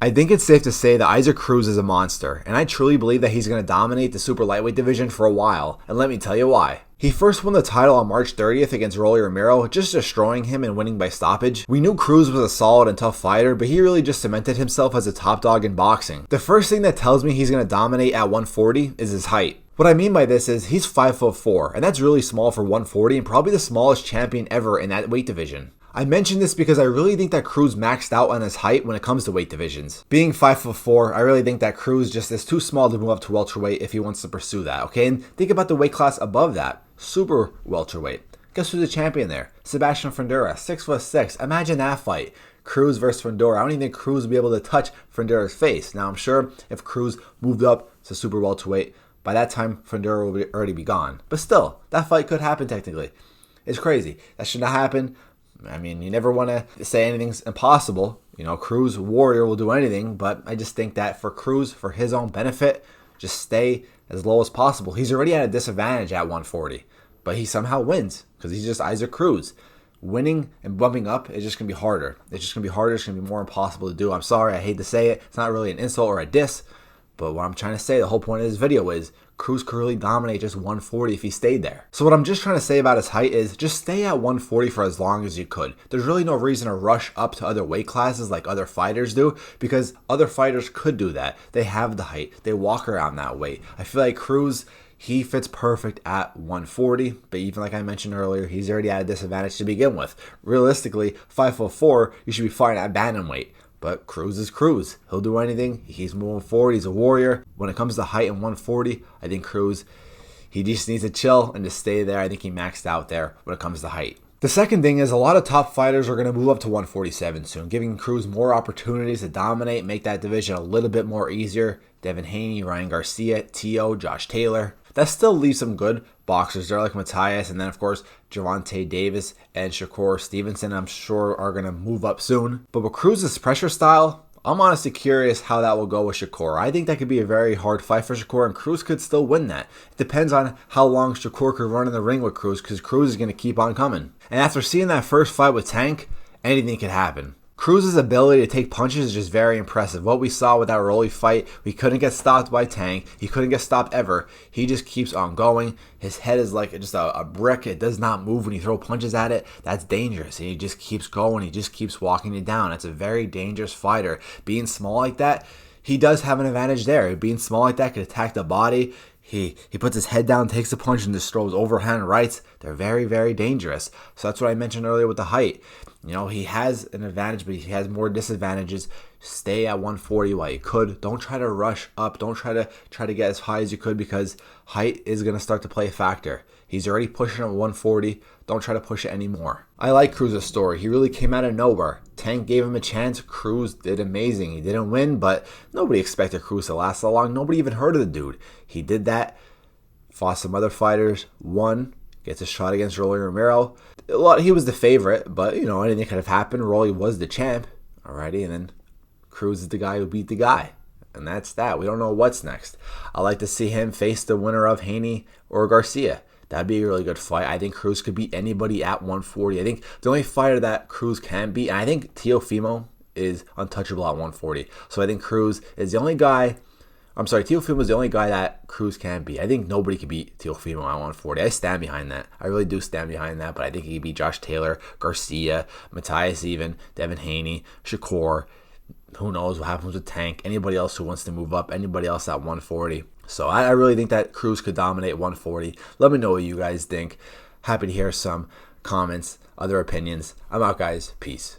I think it's safe to say that Isaac Cruz is a monster, and I truly believe that he's going to dominate the super lightweight division for a while, and let me tell you why. He first won the title on March 30th against Rolly Romero, just destroying him and winning by stoppage. We knew Cruz was a solid and tough fighter, but he really just cemented himself as a top dog in boxing. The first thing that tells me he's going to dominate at 140 is his height. What I mean by this is he's 5'4", and that's really small for 140 and probably the smallest champion ever in that weight division. I mention this because I really think that Cruz maxed out on his height when it comes to weight divisions. Being 5'4", I really think that Cruz just is too small to move up to welterweight if he wants to pursue that, okay? And think about the weight class above that, super welterweight. Guess who's the champion there? Sebastian Fundora, 6'6". Imagine that fight. Cruz versus Fundora. I don't even think Cruz would be able to touch Fundora's face. Now, I'm sure if Cruz moved up to super welterweight, by that time, Fundora will already be gone. But still, that fight could happen technically. It's crazy. That should not happen. I mean, you never want to say anything's impossible. You know, Cruz Warrior will do anything, but I just think that for Cruz, for his own benefit, just stay as low as possible. He's already at a disadvantage at 140, but he somehow wins because he's just Isaac Cruz. Winning and bumping up is just going to be harder. It's just going to be harder. It's going to be more impossible to do. I'm sorry. I hate to say it. It's not really an insult or a diss, but what I'm trying to say, the whole point of this video is Cruz could really dominate just 140 if he stayed there. So what I'm just trying to say about his height is just stay at 140 for as long as you could. There's really no reason to rush up to other weight classes like other fighters do, because other fighters could do that. They have the height. They walk around that weight. I feel like Cruz, he fits perfect at 140, but even like I mentioned earlier, he's already at a disadvantage to begin with. Realistically, 5'4", you should be fine at bantamweight. But Cruz is Cruz. He'll do anything. He's moving forward. He's a warrior. When it comes to height and 140, I think Cruz, he just needs to chill and just stay there. I think he maxed out there when it comes to height. The second thing is a lot of top fighters are going to move up to 147 soon, giving Cruz more opportunities to dominate, make that division a little bit more easier. Devin Haney, Ryan Garcia, T.O., Josh Taylor. That still leaves some good boxers there like Matthias, and then of course Gervonta Davis and Shakur Stevenson I'm sure are going to move up soon. But with Cruz's pressure style, I'm honestly curious how that will go with Shakur. I think that could be a very hard fight for Shakur, and Cruz could still win that. It depends on how long Shakur could run in the ring with Cruz, because Cruz is going to keep on coming. And after seeing that first fight with Tank, anything could happen. Cruz's ability to take punches is just very impressive. What we saw with that Rolly fight, we couldn't get stopped by Tank. He couldn't get stopped ever. He just keeps on going. His head is like just a brick. It does not move when you throw punches at it. That's dangerous. And he just keeps going. He just keeps walking it down. It's a very dangerous fighter. Being small like that, he does have an advantage there. Being small like that could attack the body. He puts his head down, takes a punch, and just throws overhand rights. They're very, very dangerous. So that's what I mentioned earlier with the height. You know, he has an advantage, but he has more disadvantages. Stay at 140 while you could. Don't try to rush up. Don't try to get as high as you could, because height is going to start to play a factor. He's already pushing at 140. Don't try to push it anymore. I like Cruz's story. He really came out of nowhere. Tank gave him a chance. Cruz did amazing. He didn't win, but nobody expected Cruz to last so long. Nobody even heard of the dude. He did that, fought some other fighters, won, gets a shot against Rolly Romero. He was the favorite, but, you know, anything could have happened. Rolly was the champ, alrighty, and then Cruz is the guy who beat the guy. And that's that. We don't know what's next. I'd like to see him face the winner of Haney or Garcia. That'd be a really good fight. I think Cruz could beat anybody at 140. I think the only fighter that Cruz can beat, and I think Teofimo is untouchable at 140. So I think Cruz is the only guy. I'm sorry, Teofimo is the only guy that Cruz can beat. I think nobody can beat Teofimo at 140. I stand behind that. I really do stand behind that. But I think he can beat Josh Taylor, Garcia, Matthias even, Devin Haney, Shakur. Who knows what happens with Tank. Anybody else who wants to move up. Anybody else at 140. So I really think that Cruz could dominate 140. Let me know what you guys think. Happy to hear some comments, other opinions. I'm out, guys. Peace.